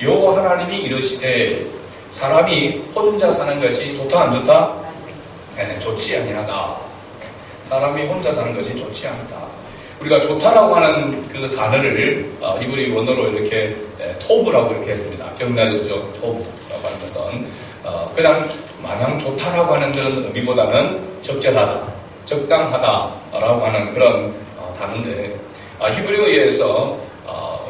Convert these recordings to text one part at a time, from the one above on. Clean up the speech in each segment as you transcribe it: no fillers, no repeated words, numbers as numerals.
여호와 하나님이 이르시되 사람이 혼자 사는 것이 좋다 안 좋다? 네, 좋지 아니하다. 사람이 혼자 사는 것이 좋지 않다. 우리가 좋다라고 하는 그 단어를 이분이 원어로 이렇게 토브라고 이렇게 했습니다. 경나죠 토브라고 하는 것은 그냥 마냥 좋다라고 하는 그런 의미보다는 적절하다, 적당하다라고 하는 그런 단어인데 히브리어에서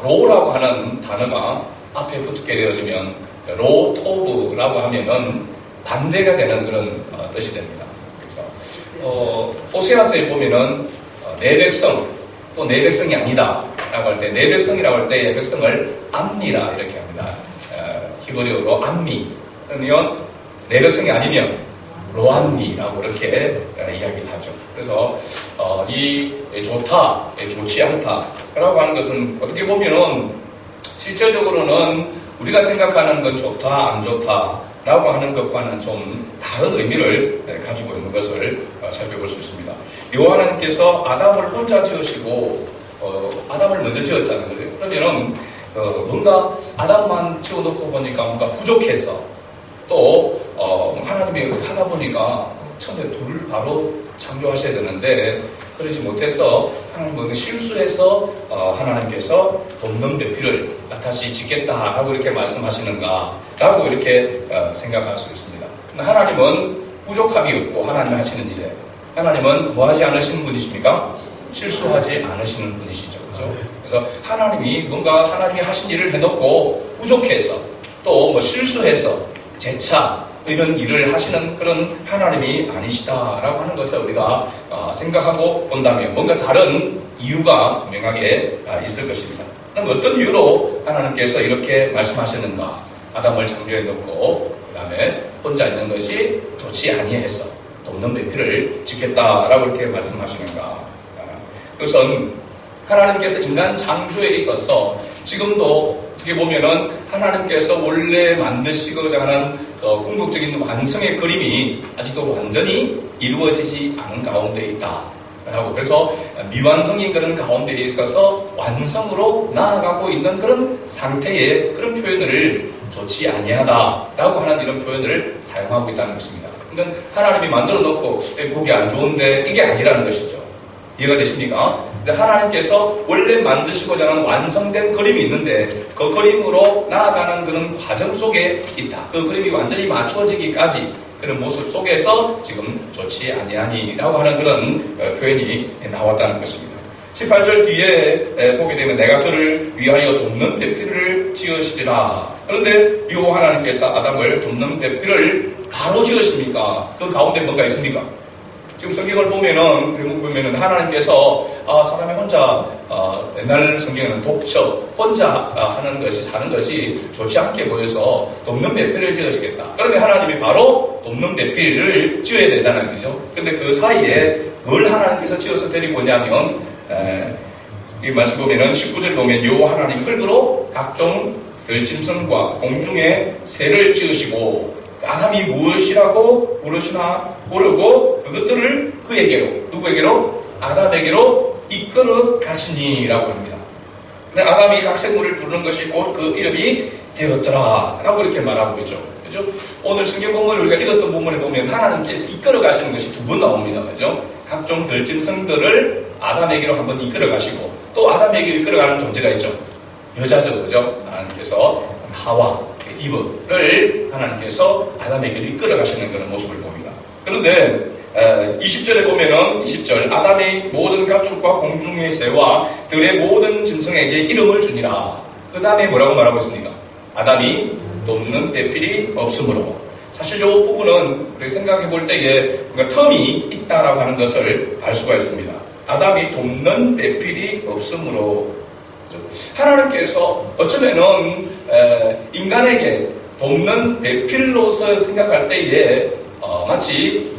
로라고 하는 단어가 앞에 붙게 되어지면 로 토브라고 하면은 반대가 되는 그런 뜻이 됩니다. 그래서 호세아서에 보면은 내 백성 또 내 백성이 아니다 라고 할 때 내 백성이라고 할 때 백성을 암니라 이렇게 합니다. 히브리어로 암미 그러면 내 백성이 아니면 로암미라고 이렇게 이야기를 하죠. 그래서 이 좋다, 좋지 않다라고 하는 것은 어떻게 보면은 실제적으로는 우리가 생각하는 건 좋다, 안 좋다라고 하는 것과는 좀 다른 의미를 가지고 있는 것을 살펴볼 수 있습니다. 여호와 하나님께서 아담을 혼자 지으시고 아담을 먼저 지었잖아요. 그러면은 뭔가 아담만 지어놓고 보니까 뭔가 부족해서 또 하나님이 하다 보니까 처음에 둘 바로 창조하셔야 되는데 그러지 못해서 하나님은 실수해서 하나님께서 돕는 배필을 다시 짓겠다라고 이렇게 말씀하시는가라고 이렇게 생각할 수 있습니다. 하나님은 부족함이 없고 하나님이 하시는 일에 하나님은 뭐 하지 않으시는 분이십니까? 실수하지 않으시는 분이시죠. 그렇죠? 그래서 하나님이 뭔가 하나님이 하신 일을 해놓고 부족해서 또 뭐 실수해서 재차 이런 일을 하시는 그런 하나님이 아니시다라고 하는 것을 우리가 생각하고 본다면 뭔가 다른 이유가 분명하게 있을 것입니다. 그럼 어떤 이유로 하나님께서 이렇게 말씀하셨는가? 아담을 창조해 놓고 그 다음에 혼자 있는 것이 좋지 아니해서 돕는 배필을 짓겠다라고 이렇게 말씀하시는가? 그것은 하나님께서 인간 창조에 있어서 지금도 어떻게 보면은 하나님께서 원래 만드시고자 하는 궁극적인 완성의 그림이 아직도 완전히 이루어지지 않은 가운데 있다라고 그래서 미완성인 그런 가운데 있어서 완성으로 나아가고 있는 그런 상태의 그런 표현을 좋지 아니하다라고 하는 이런 표현을 사용하고 있다는 것입니다. 그러니까 하나님이 만들어 놓고 보기 안 좋은데 이게 아니라는 것이죠. 이해가 되십니까? 하나님께서 원래 만드시고자 하는 완성된 그림이 있는데 그 그림으로 나아가는 그런 과정 속에 있다. 그 그림이 완전히 맞추어지기까지 그런 모습 속에서 지금 좋지 아니하니라고 하는 그런 표현이 나왔다는 것입니다. 18절 뒤에 보게 되면 내가 그를 위하여 돕는 배필을 지으시리라. 그런데 여호와 하나님께서 아담을 돕는 배필을 바로 지으십니까? 그 가운데 뭔가 있습니까? 지금 성경을 보면은 하나님께서 사람이 혼자 옛날 성경에는 독처 혼자 하는 것이 사는 것이 좋지 않게 보여서 돕는 배필을 지으시겠다. 그러면 하나님이 바로 돕는 배필을 지어야 되잖아요, 그죠? 근데 그 사이에 뭘 하나님께서 지어서 데리고 오냐면 이 말씀 보면은 19절 보면 여호와 하나님 흙으로 각종 들짐승과 공중의 새를 지으시고 아담이 무엇이라고 부르시나 모르고 그것들을 그에게로 누구에게로? 아담에게로 이끌어 가시니라고 합니다. 근데 아담이 각 생물을 부르는 것이 곧 그 이름이 되었더라 라고 이렇게 말하고 있죠. 그죠? 오늘 성경 본문을 우리가 읽었던 본문에 보면 하나님께서 이끌어 가시는 것이 두 번 나옵니다. 그죠? 각종 들짐승들을 아담에게로 한번 이끌어 가시고 또 아담에게로 이끌어 가는 존재가 있죠. 여자죠. 그죠? 하나님께서 하와 이브를 하나님께서 아담에게로 이끌어 가시는 그런 모습을 봅니다. 그런데 20절에 보면은 20절 아담의 모든 가축과 공중의 새와 들의 모든 짐승에게 이름을 주니라. 그 다음에 뭐라고 말하고 있습니까? 아담이 돕는 배필이 없으므로. 사실 이 부분은 우리 생각해 볼 때에 뭔가 텀이 있다라고 하는 것을 알 수가 있습니다. 아담이 돕는 배필이 없으므로. 하나님께서 어쩌면은 인간에게 돕는 배필로서 생각할 때에 마치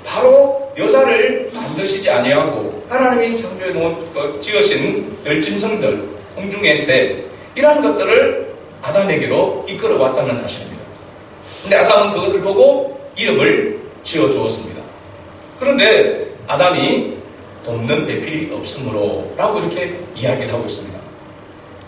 바로 여자를 만드시지 아니하고 하나님이 창조해 놓은 지으신 들짐승들, 공중의 새 이러한 것들을 아담에게로 이끌어 왔다는 사실입니다. 근데 아담은 그것을 보고 이름을 지어 주었습니다. 그런데 아담이 돕는 배필이 없으므로 라고 이렇게 이야기를 하고 있습니다.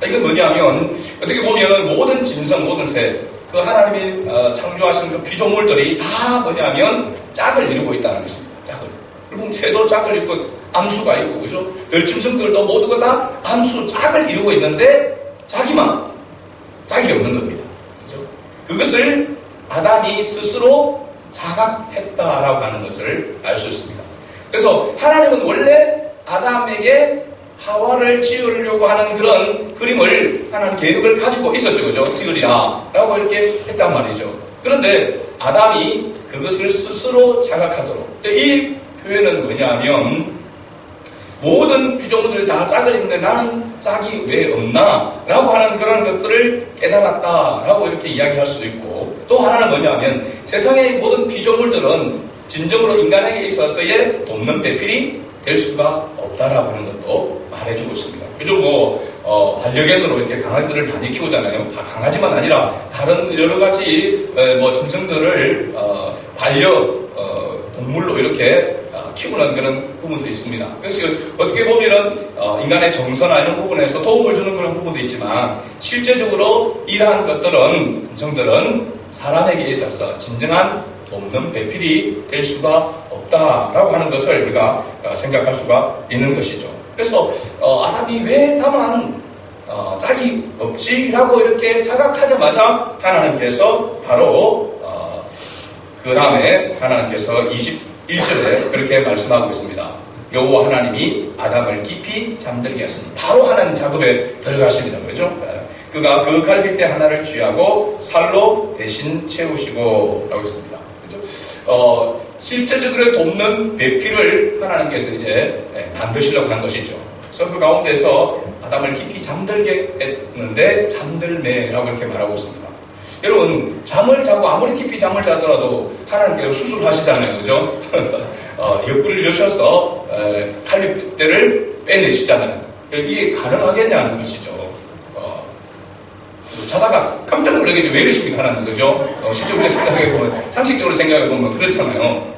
이건 뭐냐면 어떻게 보면 모든 짐승, 모든 새, 그 하나님이 창조하신 그 피조물들이 다 뭐냐면 짝을 이루고 있다는 것입니다. 짝을. 그리고 새도 짝을 이루고 암수가 있고, 그죠? 들짐승들도 모두가 다 암수, 짝을 이루고 있는데 자기만 짝이 없는 겁니다. 그죠? 그것을 아담이 스스로 자각했다라고 하는 것을 알 수 있습니다. 그래서 하나님은 원래 아담에게 하와를 지으려고 하는 그런 그림을 하나님 계획을 가지고 있었죠. 그죠? 지으리라 라고 이렇게 했단 말이죠. 그런데 아담이 그것을 스스로 자각하도록. 이 표현은 뭐냐면 모든 피조물들이 다 짝을 있는데 나는 짝이 왜 없나? 라고 하는 그런 것들을 깨달았다 라고 이렇게 이야기할 수 있고, 또 하나는 뭐냐면 세상의 모든 피조물들은 진정으로 인간에게 있어서의 돕는 배필이 될 수가 없다라고 하는 것도 말해주고 있습니다. 요즘 반려견으로 이렇게 강아지들을 많이 키우잖아요. 다 강아지만 아니라 다른 여러 가지 짐승들을 동물로 이렇게 키우는 그런 부분도 있습니다. 그래서 어떻게 보면은 인간의 정서나 이런 부분에서 도움을 주는 그런 부분도 있지만 실제적으로 이러한 것들은 짐승들은 사람에게 있어서 진정한 돕는 배필이 될 수가 없다라고 하는 것을 우리가 생각할 수가 있는 것이죠. 그래서 아담이 왜 다만 짝이 없지라고 이렇게 자각하자마자 하나님께서 바로 그 다음에 하나님께서 21절에 그렇게 말씀하고 있습니다. 여호와 하나님이 아담을 깊이 잠들게 하시니 바로 하나님 작업에 들어가십니다. 그죠? 그가 그 갈빗대 하나를 취하고 살로 대신 채우시고 라고 했습니다. 그죠? 실제적으로 돕는 배필을 하나님께서 이제 만드시려고 한 것이죠. 그래서 그 가운데서 아담을 깊이 잠들게 했는데 잠들매라고 이렇게 말하고 있습니다. 여러분, 잠을 자고 아무리 깊이 잠을 자더라도 하나님께서 수술하시잖아요. 그죠? 옆구리를 여셔서 갈빗대를 빼내시잖아요. 이게 가능하겠냐는 것이죠. 자다가 깜짝 놀라겠죠. 왜 이러십니까? 하는 거죠. 실적으로 생각해보면, 상식적으로 생각해보면 그렇잖아요.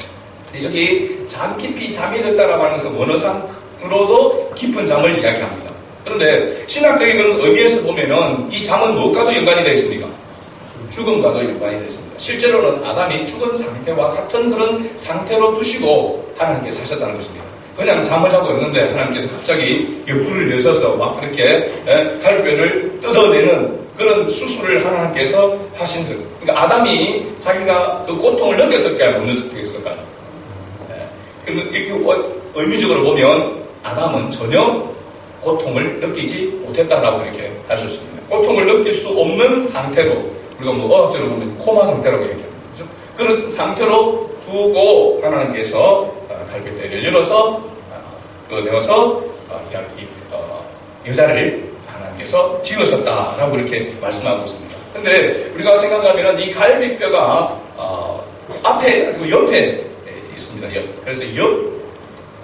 여기 잠 깊이 잠이 들다라고 하는 것은 원어상으로도 깊은 잠을 이야기합니다. 그런데 신학적인 그런 의미에서 보면은 이 잠은 무엇과도 연관이 되어 있습니까? 죽음과도 연관이 되어 있습니다. 실제로는 아담이 죽은 상태와 같은 그런 상태로 두시고 하나님께서 하셨다는 것입니다. 그냥 잠을 자고 있는데 하나님께서 갑자기 옆구리를 여셔서 막 그렇게 갈뼈를 뜯어내는 그런 수술을 하나님께서 하신 거예요. 그러니까 아담이 자기가 그 고통을 느꼈을까요? 못 느꼈을까요? 이렇게 의미적으로 보면 아담은 전혀 고통을 느끼지 못했다라고 이렇게 할 수 있습니다. 고통을 느낄 수 없는 상태로, 우리가 어학적으로 보면 코마 상태라고 얘기합니다. 그렇죠? 그런 상태로 두고 하나님께서 갈빗대를 열어서 내어서 여자를 하나님께서 지으셨다라고 이렇게 말씀하고 있습니다. 근데 우리가 생각하면 이 갈빗뼈가 앞에 그리고 옆에 있습니다. 그래서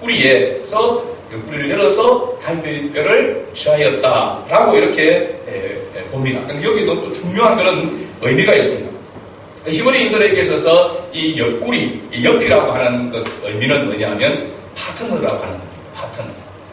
옆구리에서 옆구리를 열어서 갈빗뼈를 취하였다라고 이렇게 봅니다. 여기도 또 중요한 그런 의미가 있습니다. 히브리인들에게 있어서 이 옆구리, 이 옆이라고 하는 것 의미는 뭐냐면 파트너라고 하는 겁니다.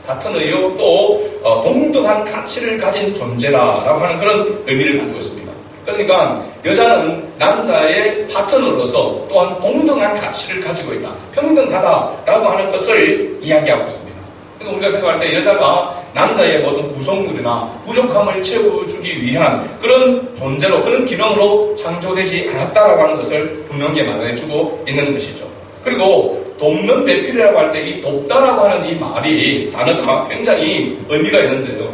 파트너요. 또 동등한 가치를 가진 존재라고 하는 그런 의미를 가지고 있습니다. 그러니까 여자는 남자의 파트너로서 또한 동등한 가치를 가지고 있다. 평등하다라고 하는 것을 이야기하고 있습니다. 그러니까 우리가 생각할 때 여자가 남자의 모든 구성물이나 부족함을 채워주기 위한 그런 존재로, 그런 기능으로 창조되지 않았다라고 하는 것을 분명히 말해주고 있는 것이죠. 그리고 돕는 배필이라고 할 때 이 돕다라고 하는 이 말이, 단어가 굉장히 의미가 있는데요.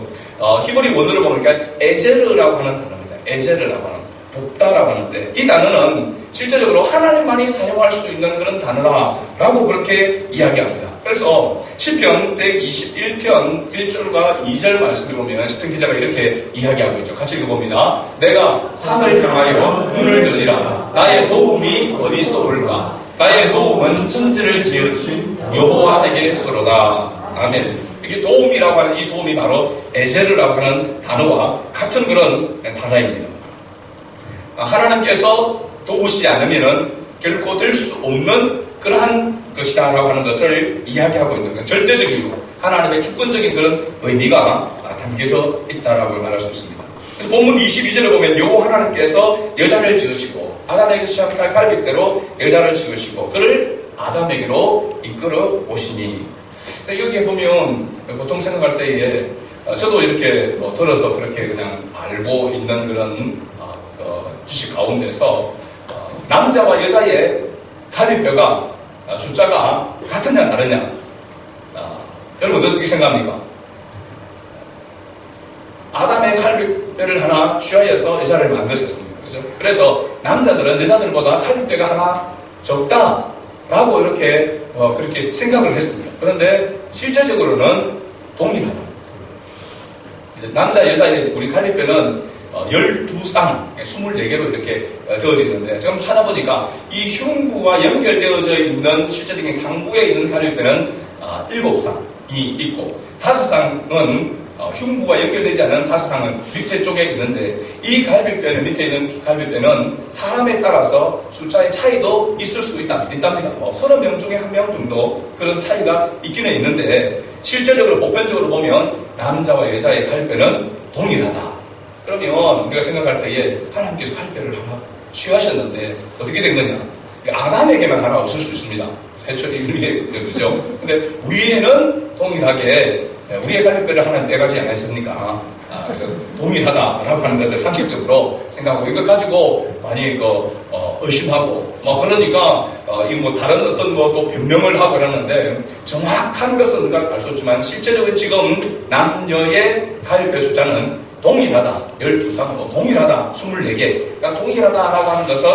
히브리 원어로 보니까 에제르라고 하는 단어입니다. 에제르라고 하는, 돕다라고 하는데, 이 단어는 실제적으로 하나님만이 사용할 수 있는 그런 단어라고 그렇게 이야기합니다. 그래서 시편 121편 1절과 2절 말씀을 보면 시편 기자가 이렇게 이야기하고 있죠. 같이 읽어봅니다. 내가 산을 향하여 눈을 들리라. 나의 도움이 어디서 올까? 나의 도움은 천지를 지으신 여호와에게서로다. 아멘. 이게 도움이라고 하는 이 도움이 바로 에제르라고 하는 단어와 같은 그런 단어입니다. 하나님께서 도우시지 않으면은 결코 될 수 없는 그러한 것이다라고 하는 것을 이야기하고 있는 건 절대적이고 하나님의 주권적인 그런 의미가 담겨져 있다라고 말할 수 있습니다. 그래서 본문 22절을 보면 여호와 하나님께서 여자를 지으시고 아담에게 시작할 갈빗대로 여자를 지으시고 그를 아담에게로 이끌어 오시니. 여기에 보면 보통 생각할 때에 저도 이렇게 들어서 그렇게 그냥 알고 있는 그런 지식 가운데서 남자와 여자의 갈빗뼈가 숫자가 같으냐 다르냐, 여러분 어떻게 생각합니까? 아담의 갈빗뼈를 하나 취하여서 여자를 만드셨습니다. 그죠? 그래서 남자들은 여자들보다 갈빗뼈가 하나 적다라고 이렇게 그렇게 생각을 했습니다. 그런데 실제적으로는 동일하다. 남자 여자의 우리 갈빗뼈는 12쌍, 24개로 이렇게 되어져 있는데, 지금 찾아보니까 이 흉부가 연결되어져 있는 실제적인 상부에 있는 갈빗뼈는 7쌍이 있고, 5쌍은 흉부가 연결되지 않은 5쌍은 밑에 쪽에 있는데, 이 갈빗뼈는, 밑에 있는 갈빗뼈는 사람에 따라서 숫자의 차이도 있을 수 있답니다. 30명 중에 1명 정도 그런 차이가 있기는 있는데, 실제적으로 보편적으로 보면 남자와 여자의 갈빗뼈는 동일하다. 그러면 우리가 생각할 때에 하나님께서 갈빗뼈를 하나 취하셨는데 어떻게 된 거냐? 아담에게만 하나 없을 수 있습니다. 해초리 위에, 그죠? 근데 우리에는 동일하게 우리의 갈빗뼈를 하나님 떼가지 않았습니까? 동일하다라고 하는 것을 상식적으로 생각하고 이걸 가지고 많이 의심하고 그러니까 이 다른 어떤 또 변명을 하고 그러는데 정확한 것은 알 수 없지만 실제적으로 지금 남녀의 갈빗뼈 숫자는 동일하다. 12쌍으로 동일하다. 24개. 그러니까 동일하다라고 하는 것은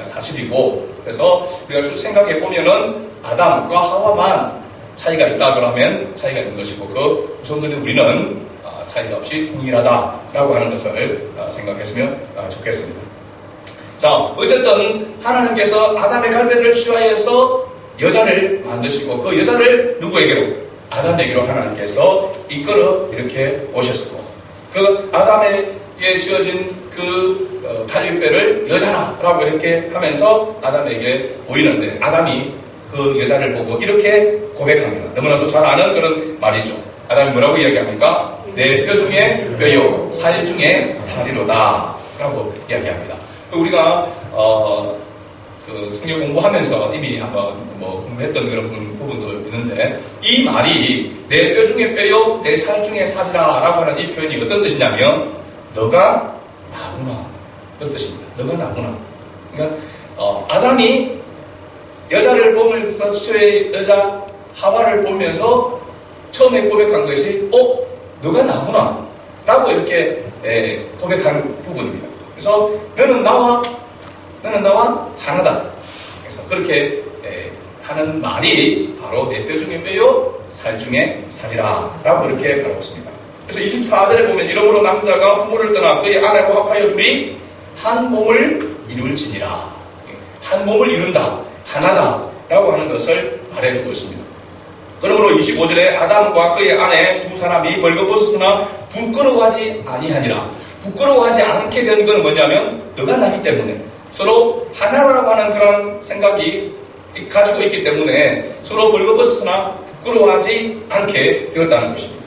사실이고, 그래서 우리가 생각해 보면은 아담과 하와만 차이가 있다 그러면 차이가 있는 것이고, 그 우선들이 우리는 차이가 없이 동일하다라고 하는 것을 생각했으면 좋겠습니다. 자, 어쨌든 하나님께서 아담의 갈빗뼈를 취하여서 여자를 만드시고 그 여자를 누구에게로? 아담에게로 하나님께서 이끌어 이렇게 오셨고, 그 아담에게 씌워진 그 갈빗뼈를 여자라고 이렇게 하면서 아담에게 보이는데, 아담이 그 여자를 보고 이렇게 고백합니다. 너무나도 잘 아는 그런 말이죠. 아담이 뭐라고 이야기합니까? 내 뼈 중에 뼈요, 살 중에 살이로다 라고 이야기합니다. 우리가 그 성경 공부하면서 이미 한번 공부했던 그런 부분도 있는데, 이 말이 내 뼈 중에 뼈요, 내 살 중에 살이라 라고 하는 이 표현이 어떤 뜻이냐면 너가 나구나, 그런 뜻입니다. 너가 나구나. 그러니까 아담이 여자를 보면서 최초의 여자 하와를 보면서 처음에 고백한 것이 너가 나구나 라고 이렇게 고백한 부분입니다. 그래서 너는 나와 하나다. 그래서 그렇게 하는 말이 바로 내 뼈 중에 뼈요, 살 중에 살이라 라고 이렇게 말하고 있습니다. 그래서 24절에 보면 이러므로 남자가 부모를 떠나 그의 아내와 합하여 둘이 한 몸을 이룰지니라. 한 몸을 이룬다, 하나다 라고 하는 것을 말해주고 있습니다. 그러므로 25절에 아담과 그의 아내 두 사람이 벌거벗었으나 부끄러워하지 아니하니라. 부끄러워하지 않게 된 건 뭐냐면 너가 나기 때문에, 서로 하나라고 하는 그런 생각이 가지고 있기 때문에 서로 벌거벗었으나 부끄러워하지 않게 되었다는 것입니다.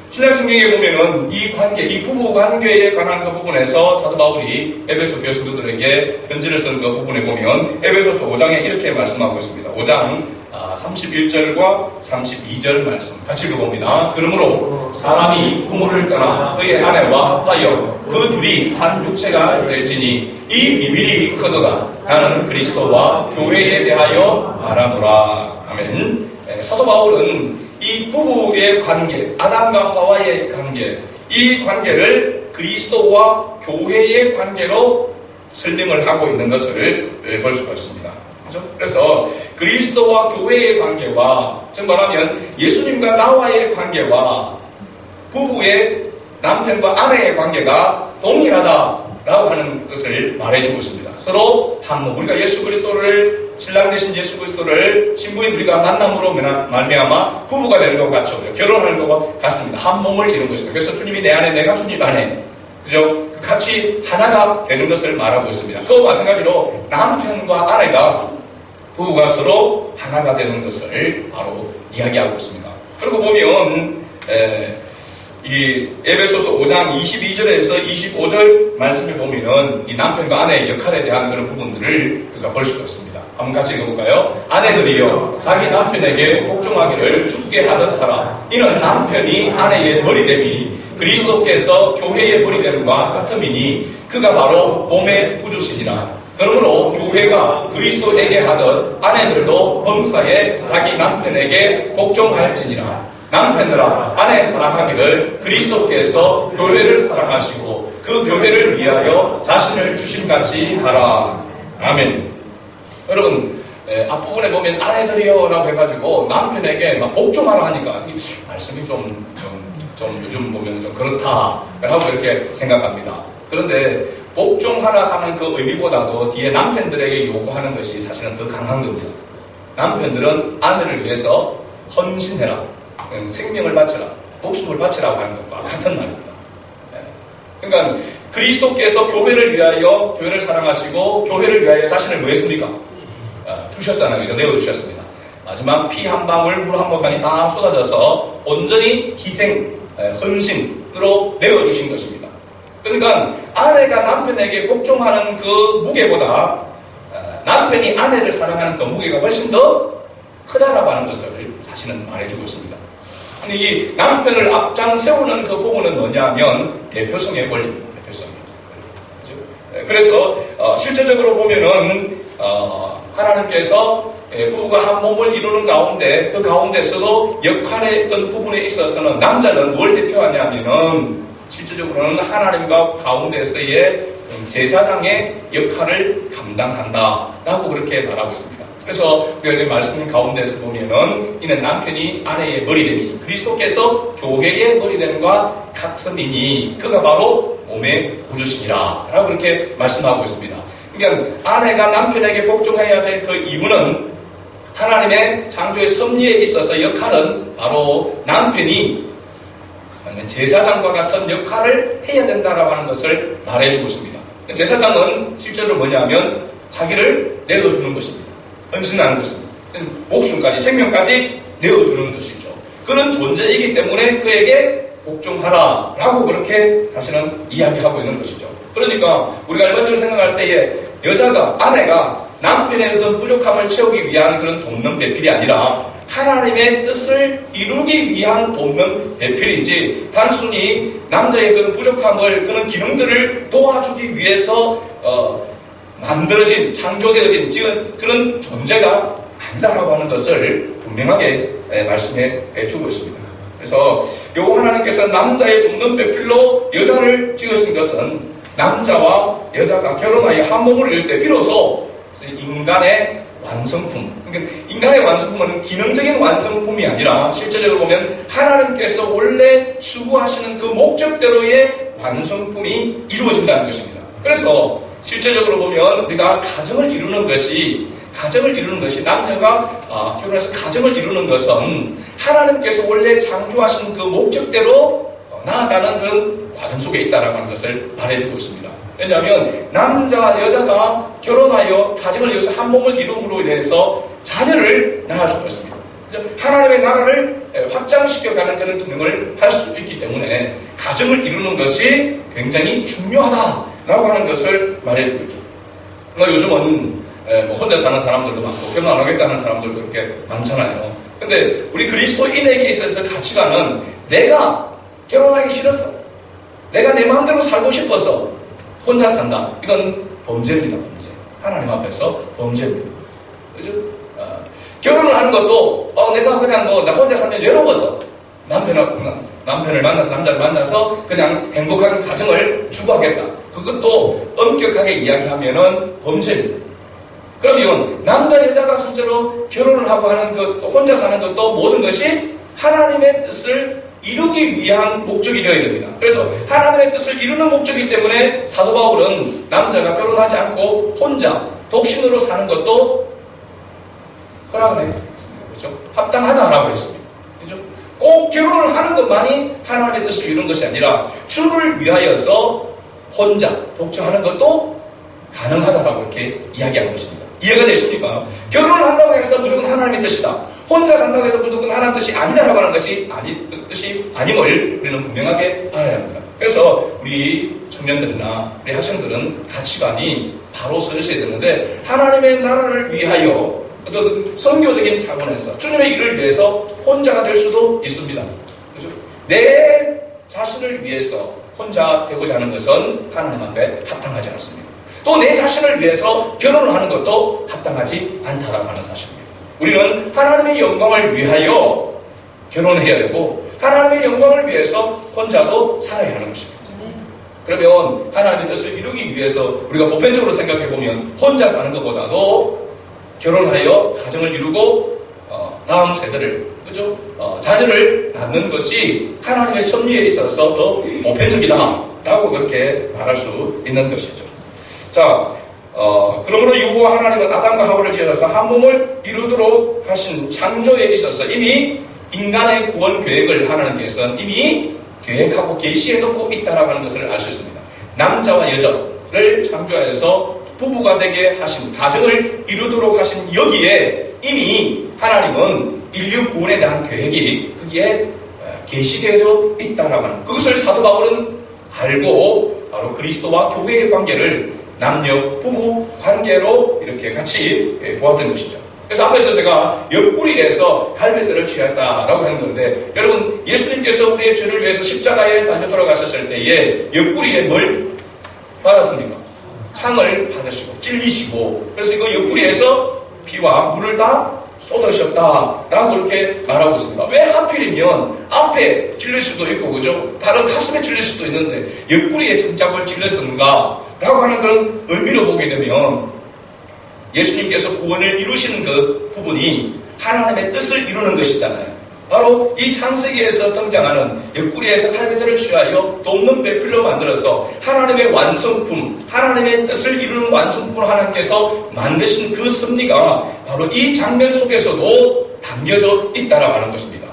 신약 성경에 보면은 이 관계, 이 부부 관계에 관한 그 부분에서 사도 바울이 에베소 교회 성도들에게 편지를 쓴 그 부분에 보면 에베소서 5장에 이렇게 말씀하고 있습니다. 5장 31절과 32절 말씀 같이 읽어봅니다. 그러므로 사람이 부모를 떠나 그의 아내와 합하여 그 둘이 한 육체가 될지니 이 비밀이 크도다. 나는 그리스도와 교회에 대하여 말하노라. 아멘. 사도 바울은 이 부부의 관계, 아담과 하와의 관계, 이 관계를 그리스도와 교회의 관계로 설명을 하고 있는 것을 볼 수가 있습니다. 그래서 그리스도와 교회의 관계와, 즉 말하면 예수님과 나와의 관계와 부부의 남편과 아내의 관계가 동일하다라고 하는 것을 말해주고 있습니다. 서로 한 몸, 우리가 예수 그리스도를, 신랑 되신 예수 그리스도를 신부인 우리가 만남으로 말미암아 부부가 되는 것 같죠. 결혼하는 것과 같습니다. 한 몸을 이룬 것입니다. 그래서 주님이 내 안에, 내가 주님 안에, 그죠? 같이 하나가 되는 것을 말하고 있습니다. 그와 마찬가지로 남편과 아내가, 부부가 서로 하나가 되는 것을 바로 이야기하고 있습니다. 그리고 보면 이 에베소서 5장 22절에서 25절 말씀에 보면은 이 남편과 아내의 역할에 대한 그런 부분들을 우리가 볼 수가 있습니다. 한번 같이 읽어볼까요? 아내들이여 자기 남편에게 복종하기를 죽게 하듯 하라. 이는 남편이 아내의 머리됨이 그리스도께서 교회의 머리됨과 같음이니 그가 바로 몸의 구주시니라. 그러므로 교회가 그리스도에게 하듯 아내들도 범사에 자기 남편에게 복종할지니라. 남편들아 아내 사랑하기를 그리스도께서 교회를 사랑하시고 그 교회를 위하여 자신을 주심같이 하라. 아멘. 여러분 앞부분에 보면 아내들이여 라고 해가지고 남편에게 막 복종하라 하니까 이 말씀이 좀 요즘 보면 좀 그렇다 라고 이렇게 생각합니다. 그런데 복종하라 하는 그 의미보다도 뒤에 남편들에게 요구하는 것이 사실은 더 강한 겁니다. 남편들은 아내를 위해서 헌신해라. 생명을 바쳐라. 목숨을 바치라고 하는 것과 같은 말입니다. 그러니까 그리스도께서 교회를 위하여 교회를 사랑하시고 교회를 위하여 자신을 뭐 했습니까? 주셨잖아요. 그래서 내어주셨습니다. 마지막 피 한 방울 물 한 모간이 다 쏟아져서 온전히 희생, 헌신으로 내어주신 것입니다. 그러니까 아내가 남편에게 복종하는 그 무게보다 남편이 아내를 사랑하는 그 무게가 훨씬 더 크다라고 하는 것을 사실은 말해주고 있습니다. 이 남편을 앞장 세우는 그 부분은 뭐냐면 대표성의 권리입니다. 대표성의 권리. 그래서 실제적으로 보면은 하나님께서 부부가 한 몸을 이루는 가운데 그 가운데서도 역할의 어떤 부분에 있어서는 남자는 뭘 대표하냐면은 실제적으로는 하나님과 가운데서의 제사장의 역할을 감당한다라고 그렇게 말하고 있습니다. 그래서 우리가 지금 말씀 가운데서 보면은 이는 남편이 아내의 머리됨이 그리스도께서 교회의 머리됨과 같음이니 그가 바로 몸의 구주시니라 라고 그렇게 말씀하고 있습니다. 그러니까 아내가 남편에게 복종해야 될 그 이유는 하나님의 창조의 섭리에 있어서 역할은 바로 남편이 제사장과 같은 역할을 해야 된다라고 하는 것을 말해주고 있습니다. 제사장은 실제로 뭐냐면 자기를 내어주는 것입니다. 헌신하는 것입니다. 목숨까지 생명까지 내어주는 것이죠. 그런 존재이기 때문에 그에게 복종하라 라고 그렇게 사실은 이야기하고 있는 것이죠. 그러니까 우리가 일반적으로 생각할 때에 아내가 남편의 어떤 부족함을 채우기 위한 그런 돕는 배필이 아니라 하나님의 뜻을 이루기 위한 돕는 배필이지 단순히 남자의 그런 부족함을 그런 기능들을 도와주기 위해서 만들어진 창조되어진 지금 그런 존재가 아니다라고 하는 것을 분명하게 말씀해 주고 있습니다. 그래서 요 하나님께서 남자의 돕는 배필로 여자를 지으신 것은 남자와 여자가 결혼하여 한 몸을 이룰 때 비로소 인간의 완성품. 그러니까 인간의 완성품은 기능적인 완성품이 아니라 실제적으로 보면 하나님께서 원래 추구하시는 그 목적대로의 완성품이 이루어진다는 것입니다. 그래서 실제적으로 보면 우리가 가정을 이루는 것이 남녀가 결혼해서 가정을 이루는 것은 하나님께서 원래 창조하신 그 목적대로 나아가는 그런 과정 속에 있다라고 하는 것을 말해주고 있습니다. 왜냐하면 남자와 여자가 결혼하여 가정을 이루어서 한 몸을 이룸으로 인해서 자녀를 낳아줄 것입니다. 하나님의 나라를 확장시켜가는 그런 기능을 할 수 있기 때문에 가정을 이루는 것이 굉장히 중요하다라고 하는 것을 말해주고 있죠. 요즘은 혼자 사는 사람들도 많고 결혼 안 하겠다는 사람들도 이렇게 많잖아요. 근데 우리 그리스도인에게 있어서 가치관은 내가 결혼하기 싫었어. 내가 내 마음대로 살고 싶어서 혼자 산다. 이건 범죄입니다. 범죄. 하나님 앞에서 범죄입니다. 그죠? 결혼을 하는 것도 내가 그냥 나 혼자 살면 외로워서 남편을 만나서 남자를 만나서 그냥 행복한 가정을 추구하겠다. 그것도 엄격하게 이야기하면은 범죄입니다. 그러면 남자 여자가 실제로 결혼을 하고 하는 것, 혼자 사는 것도 모든 것이 하나님의 뜻을 이루기 위한 목적이 되어야 됩니다. 그래서 하나님의 뜻을 이루는 목적이기 때문에 사도 바울은 남자가 결혼하지 않고 혼자 독신으로 사는 것도 허락을 했습니다. 그렇죠? 합당하다라고 했습니다. 그렇죠? 꼭 결혼을 하는 것만이 하나님의 뜻을 이루는 것이 아니라 주를 위하여서 혼자 독처하는 것도 가능하다라고 이렇게 이야기한 것입니다. 이해가 되십니까? 결혼을 한다고 해서 무조건 하나님의 뜻이다. 혼자 산다고 해서 그것은 하나님 뜻이 아니다라고 하는 것이 뜻이 아님을 우리는 분명하게 알아야 합니다. 그래서 우리 청년들이나 우리 학생들은 가치관이 바로 서 있어야 되는데, 하나님의 나라를 위하여 어떤 선교적인 차원에서 주님의 일을 위해서 혼자가 될 수도 있습니다. 그렇죠? 내 자신을 위해서 혼자 되고자 하는 것은 하나님 앞에 합당하지 않습니다. 또 내 자신을 위해서 결혼을 하는 것도 합당하지 않다라고 하는 사실입니다. 우리는 하나님의 영광을 위하여 결혼해야 되고 하나님의 영광을 위해서 혼자도 살아야 하는 것입니다. 그러면 하나님의 뜻을 이루기 위해서 우리가 보편적으로 생각해보면 혼자 사는 것보다도 결혼하여 가정을 이루고 다음 세대를, 그죠? 자녀를 낳는 것이 하나님의 섭리에 있어서 더 보편적이다라고 그렇게 말할 수 있는 것이죠. 자, 그러므로 여호와 하나님은 아담과 하와를 지어서 한 몸을 이루도록 하신 창조에 있어서 이미 인간의 구원 계획을 하나님께서는 이미 계획하고 계시해 놓고 있다라고 하는 것을 알 수 있습니다. 남자와 여자를 창조하여서 부부가 되게 하신, 가정을 이루도록 하신 여기에 이미 하나님은 인류 구원에 대한 계획이 거기에 계시되어져 있다라고 하는, 그것을 사도 바울은 알고 바로 그리스도와 교회의 관계를 남녀 부부 관계로 이렇게 같이 보았던 것이죠. 그래서 앞에서 제가 옆구리에서 갈배들을 취했다라고 하는 건데, 여러분, 예수님께서 우리의 죄를 위해서 십자가에 달려 돌아가셨을 때에 옆구리에 뭘 받았습니까? 창을 받으시고 찔리시고, 그래서 이거 옆구리에서 피와 물을 다 쏟으셨다라고 이렇게 말하고 있습니다. 왜 하필이면 앞에 찔릴 수도 있고, 그죠? 다른 가슴에 찔릴 수도 있는데 옆구리에 장작을 찔렸는가? 라고 하는 그런 의미로 보게 되면 예수님께서 구원을 이루시는 그 부분이 하나님의 뜻을 이루는 것이잖아요. 바로 이 창세기에서 등장하는 옆구리에서 갈배들을 취하여 돕는 배필로 만들어서 하나님의 완성품, 하나님의 뜻을 이루는 완성품을 하나님께서 만드신 그 섭리가 바로 이 장면 속에서도 담겨져 있다라고 하는 것입니다.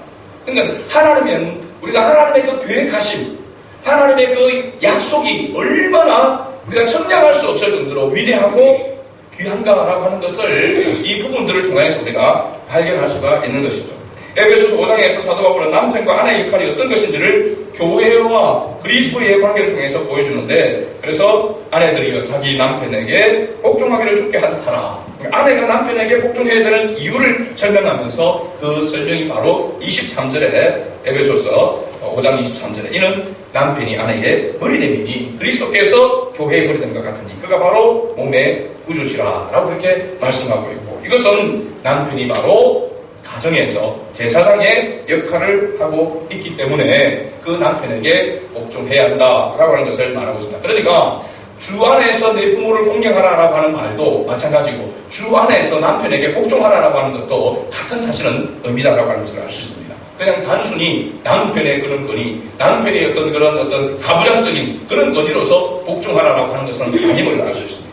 그러니까 하나님은 우리가 하나님의 그 계획하심, 하나님의 그 약속이 얼마나 우리가 측량할 수 없을 정도로 위대하고 귀한가라고 하는 것을 이 부분들을 통해서 우리가 발견할 수가 있는 것이죠. 에베소서 5장에서 사도 바울은 남편과 아내의 역할이 어떤 것인지를 교회와 그리스도의 관계를 통해서 보여주는데, 그래서 아내들이여 자기 남편에게 복종하기를 주께 하듯 하라. 아내가 남편에게 복종해야 되는 이유를 설명하면서 그 설명이 바로 23절에, 에베소서 5장 23절에 이는 남편이 아내의 머리됨이니 그리스도께서 교회의 머리됨과 같으니 그가 바로 몸의 구주시라 라고 이렇게 말씀하고 있고, 이것은 남편이 바로 가정에서 제사장의 역할을 하고 있기 때문에 그 남편에게 복종해야 한다라고 하는 것을 말하고 있습니다. 그러니까 주 안에서 내 부모를 공경하라라고 하는 말도 마찬가지고, 주 안에서 남편에게 복종하라라고 하는 것도 같은 사실은 의미다라고 하는 것을 알 수 있습니다. 그냥 단순히 남편의 그런 권위, 남편의 어떤 가부장적인 그런 권위로서 복종하라라고 하는 것은 아님을 알 수 있습니다.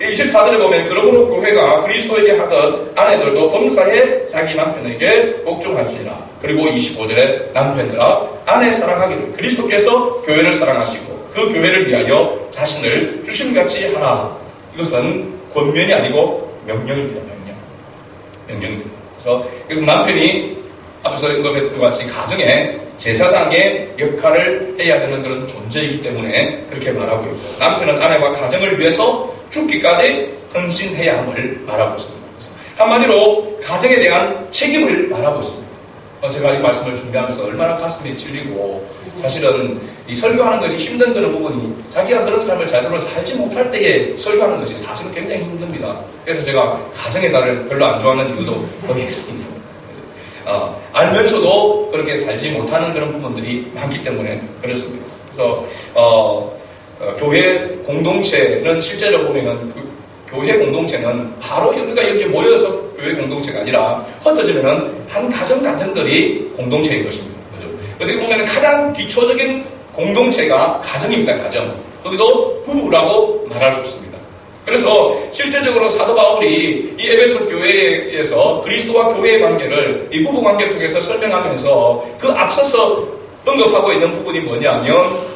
24절에 보면 그러므로 교회가 그리스도에게 하듯 아내들도 범사에 자기 남편에게 복종하시라. 그리고 25절에 남편들아 아내 사랑하기를 그리스도께서 교회를 사랑하시고 그 교회를 위하여 자신을 주심같이 하라. 이것은 권면이 아니고 명령입니다. 명령입니다. 그래서 남편이 앞에서 언급했던 것 같이 가정에 제사장의 역할을 해야 되는 그런 존재이기 때문에 그렇게 말하고 있고, 남편은 아내와 가정을 위해서 죽기까지 헌신해야 함을 말하고 있습니다. 한마디로 가정에 대한 책임을 말하고 있습니다. 제가 이 말씀을 준비하면서 얼마나 가슴이 찔리고, 사실은 이 설교하는 것이 힘든 그런 부분이 자기가 그런 삶을 제대로 살지 못할 때에 설교하는 것이 사실은 굉장히 힘듭니다. 그래서 제가 가정의 날을 별로 안 좋아하는 이유도 거기 있습니다. 알면서도 그렇게 살지 못하는 그런 부분들이 많기 때문에 그렇습니다. 그래서 교회 공동체는 실제로 보면은 그 교회 공동체는 바로 우리가 이렇게 모여서 교회 공동체가 아니라 흩어지면은 한 가정들이 공동체인 것입니다. 그죠? 어떻게 보면은 가장 기초적인 공동체가 가정입니다. 가정. 거기도 부부라고 말할 수 있습니다. 그래서 실제적으로 사도 바울이 이 에베소 교회에서 그리스도와 교회의 관계를 이 부부 관계를 통해서 설명하면서 그 앞서서 언급하고 있는 부분이 뭐냐면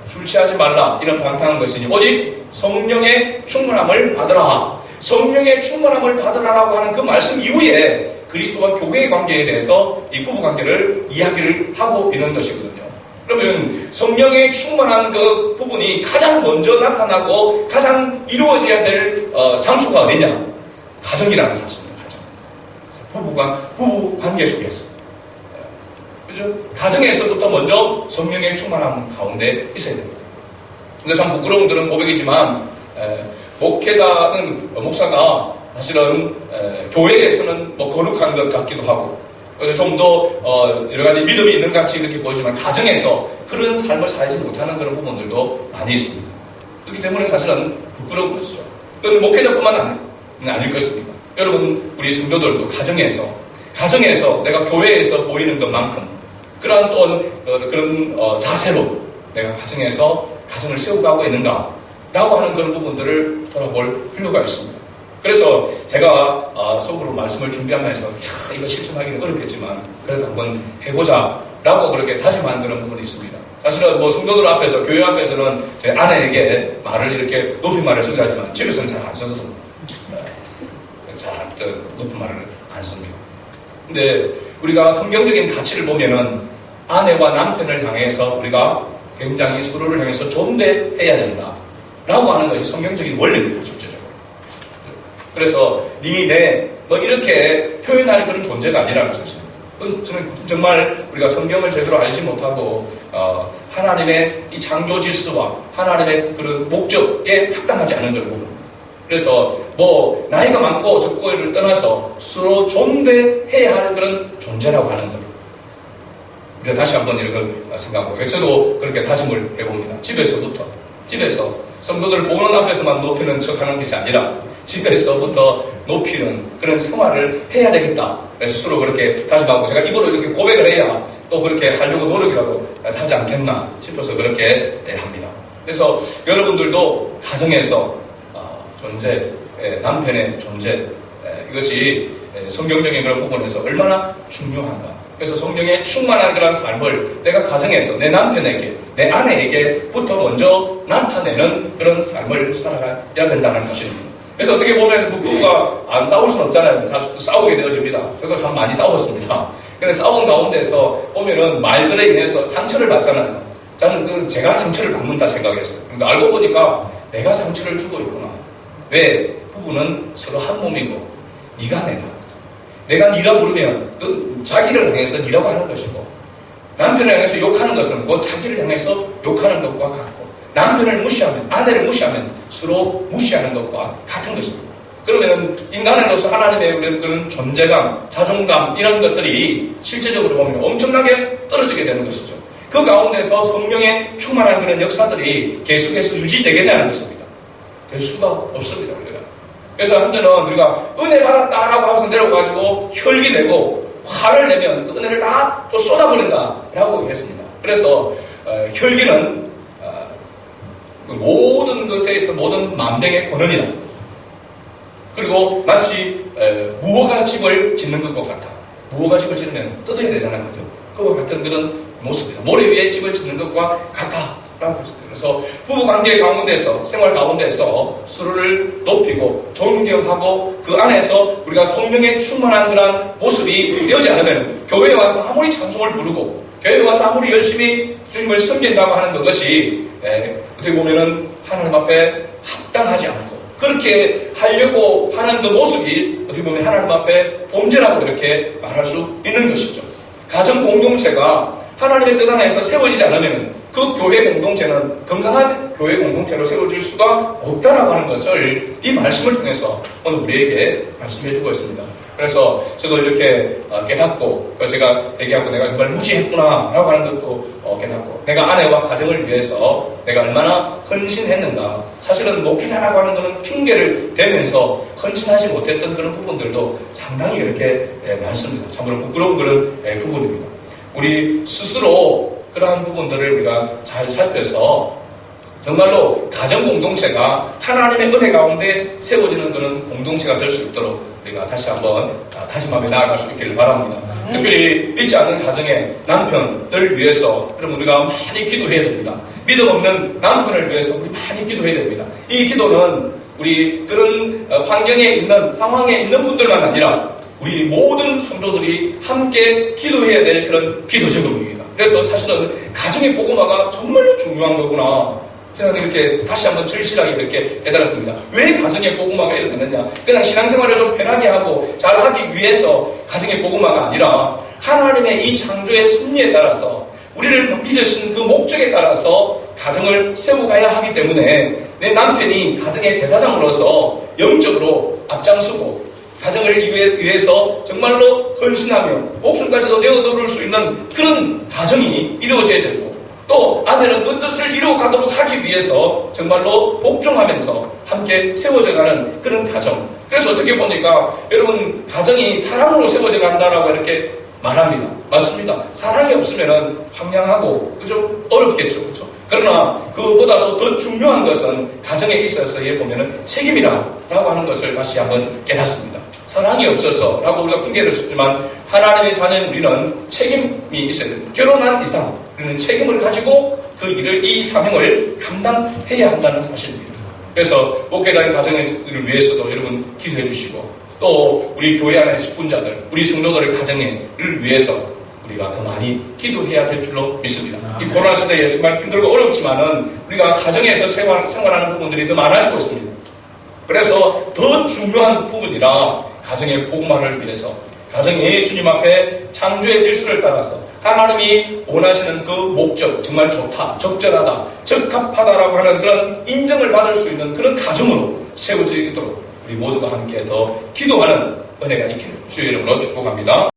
술 취하지 말라 이런 방탕한 것이니 오직 성령의 충만함을 받으라. 성령의 충만함을 받으라라고 하는 그 말씀 이후에 그리스도와 교회의 관계에 대해서 이 부부 관계를 이야기를 하고 있는 것이거든요. 그러면 성령의 충만한 그 부분이 가장 먼저 나타나고 가장 이루어져야 될 장소가 어디냐? 가정이라는 사실입니다. 가정. 부부 관계 속에서. 그죠? 가정에서부터 먼저 성령의 충만함 가운데 있어야 됩니다. 근데 참 부끄러운 그런 고백이지만, 목사가 사실은 교회에서는 뭐 거룩한 것 같기도 하고, 좀 더 여러 가지 믿음이 있는 것 같이 이렇게 보이지만 가정에서 그런 삶을 살지 못하는 그런 부분들도 많이 있습니다. 그렇기 때문에 사실은 부끄러운 것이죠. 그건 목회자뿐만 아닐 것입니다. 여러분, 우리 성도들도 가정에서 내가 교회에서 보이는 것만큼 그러한 또 그런 자세로 내가 가정에서 가정을 세워가고 있는가 라고 하는 그런 부분들을 돌아볼 필요가 있습니다. 그래서 제가 속으로 말씀을 준비하면서 이거 실천하기는 어렵겠지만 그래도 한번 해보자 라고 그렇게 다짐한 그런 부분이 있습니다. 사실은 뭐 성도들 앞에서, 교회 앞에서는 제 아내에게 말을 이렇게 높임말을 쓰게 하지만 집에서는 잘 안 쓰거든요. 잘 높임말을 안 씁니다. 근데 우리가 성경적인 가치를 보면은 아내와 남편을 향해서 우리가 굉장히 서로를 향해서 존대해야 된다 라고 하는 것이 성경적인 원리입니다. 실제적으로. 그래서 뭐 이렇게 표현할 그런 존재가 아니라는 사실입니다. 저는 정말 우리가 성경을 제대로 알지 못하고 하나님의 이 창조 질서와 하나님의 그런 목적에 합당하지 않은 걸 보는. 그래서 뭐 나이가 많고 적고를 떠나서 서로 존대해야 할 그런 존재라고 하는 것. 우리가 다시 한번 이걸 생각하고, 저도 그렇게 다짐을 해봅니다. 집에서 성도들 보는 앞에서만 높이는 척하는 것이 아니라 집에서부터 높이는 그런 생활을 해야 되겠다. 그래서 스스로 그렇게 다짐하고, 제가 입으로 이렇게 고백을 해야 또 그렇게 하려고 노력이라도 하지 않겠나 싶어서 그렇게 합니다. 그래서 여러분들도 가정에서 존재, 남편의 존재, 이것이 성경적인 그런 부분에서 얼마나 중요한가. 그래서 성령의 충만한 그런 삶을 내가 가정에서 내 남편에게, 내 아내에게부터 먼저 나타내는 그런 삶을 살아가야 된다는 사실입니다. 그래서 어떻게 보면 부부가 안 싸울 수는 없잖아요. 다 싸우게 되어집니다. 저도 참 많이 싸웠습니다. 근데 싸운 가운데서 보면은 말들에 인해서 상처를 받잖아요. 저는 제가 상처를 받는다 생각했어요. 근데 알고 보니까 내가 상처를 주고 있구나. 왜? 부부는 서로 한 몸이고 네가 내가 니라 부르면 자기를 향해서 니라고 하는 것이고, 남편을 향해서 욕하는 것은 곧 자기를 향해서 욕하는 것과 같고, 남편을 무시하면, 아내를 무시하면 서로 무시하는 것과 같은 것입니다. 그러면 인간으로서 하나님의 그런 존재감, 자존감 이런 것들이 실제적으로 보면 엄청나게 떨어지게 되는 것이죠. 그 가운데서 성령의 충만한 그런 역사들이 계속해서 유지되겠냐는 것입니다. 될 수가 없습니다. 그래서 한때는 우리가 은혜 받았다라고 하면서 내려가지고 혈기 내고 화를 내면 그 은혜를 다 또 쏟아버린다라고 했습니다. 그래서 혈기는 모든 것에 있어 모든 만병의 근원이다. 그리고 마치 무화과 집을 짓는 것과 같아. 무화과 집을 짓으면 뜯어야 되잖아요. 그죠? 그와 같은 그런 모습이다. 모래 위에 집을 짓는 것과 같다. 그래서 부부 관계 가운데서, 생활 가운데서 서로를 높이고 존경하고 그 안에서 우리가 성령의 충만한 그런 모습이 되지 않으면 교회에 와서 아무리 찬송을 부르고 교회에 와서 아무리 열심히 주님을 섬긴다고 하는 그것이 어떻게 보면은 하나님 앞에 합당하지 않고, 그렇게 하려고 하는 그 모습이 어떻게 보면 하나님 앞에 범죄라고 이렇게 말할 수 있는 것이죠. 가정 공동체가 하나님의 뜻 안에서 세워지지 않으면 그 교회 공동체는 건강한 교회 공동체로 세워질 수가 없다라고 하는 것을 이 말씀을 통해서 오늘 우리에게 말씀해 주고 있습니다. 그래서 저도 이렇게 깨닫고, 제가 얘기하고 내가 정말 무지했구나 라고 하는 것도 깨닫고, 내가 아내와 가정을 위해서 내가 얼마나 헌신했는가. 사실은 목회자라고 하는 것은 핑계를 대면서 헌신하지 못했던 그런 부분들도 상당히 이렇게 많습니다. 참으로 부끄러운 그런 부분입니다. 우리 스스로 그러한 부분들을 우리가 잘 살펴서 정말로 가정 공동체가 하나님의 은혜 가운데 세워지는 그런 공동체가 될 수 있도록 우리가 다시 한번 다짐하며 나아갈 수 있기를 바랍니다. 특별히 믿지 않는 가정의 남편들 위해서 여러분 우리가 많이 기도해야 됩니다. 믿음 없는 남편을 위해서 우리 많이 기도해야 됩니다. 이 기도는 우리 그런 환경에 있는, 상황에 있는 분들만 아니라 우리 모든 성도들이 함께 기도해야 될 그런 기도 제목입니다. 그래서 사실은 가정의 복음화가 정말로 중요한 거구나. 제가 이렇게 다시 한번 절실하게 이렇게 깨달았습니다. 왜 가정의 복음화가 일어나느냐? 그냥 신앙생활을 좀 편하게 하고 잘 하기 위해서 가정의 복음화가 아니라 하나님의 이 창조의 섭리에 따라서 우리를 믿으신 그 목적에 따라서 가정을 세워가야 하기 때문에 내 남편이 가정의 제사장으로서 영적으로 앞장서고 가정을 위해서 정말로 헌신하며 목숨까지도 내어놓을 수 있는 그런 가정이 이루어져야 되고 또 아내는 그 뜻을 이루어가도록 하기 위해서 정말로 복종하면서 함께 세워져가는 그런 가정. 그래서 어떻게 보니까 여러분 가정이 사랑으로 세워져 간다라고 이렇게 말합니다. 맞습니다. 사랑이 없으면 황량하고 좀 어렵겠죠. 그렇죠? 그러나 그보다도 더 중요한 것은 가정에 있어서에 보면은 책임이라고 하는 것을 다시 한번 깨닫습니다. 사랑이 없어서라고 우리가 핑계를 쓰지만 하나님의 자녀인 우리는 책임이 있어야 됩니다. 결혼한 이상 우리는 책임을 가지고 그 일을, 이 사명을 감당해야 한다는 사실입니다. 그래서 목회자의 가정을 위해서도 여러분 기도해 주시고 또 우리 교회 안의 직분자들, 우리 성도들의 가정을 위해서 우리가 더 많이 기도해야 될 줄로 믿습니다. 이 코로나 시대에 정말 힘들고 어렵지만은 우리가 가정에서 생활하는 부분들이 더 많아지고 있습니다. 그래서 더 중요한 부분이라 가정의 복음화를 위해서 가정이 주님 앞에 창조의 질서를 따라서 하나님이 원하시는 그 목적, 정말 좋다, 적절하다, 적합하다라고 하는 그런 인정을 받을 수 있는 그런 가정으로 세워지도록 우리 모두가 함께 더 기도하는 은혜가 있기를 주의 이름으로 축복합니다.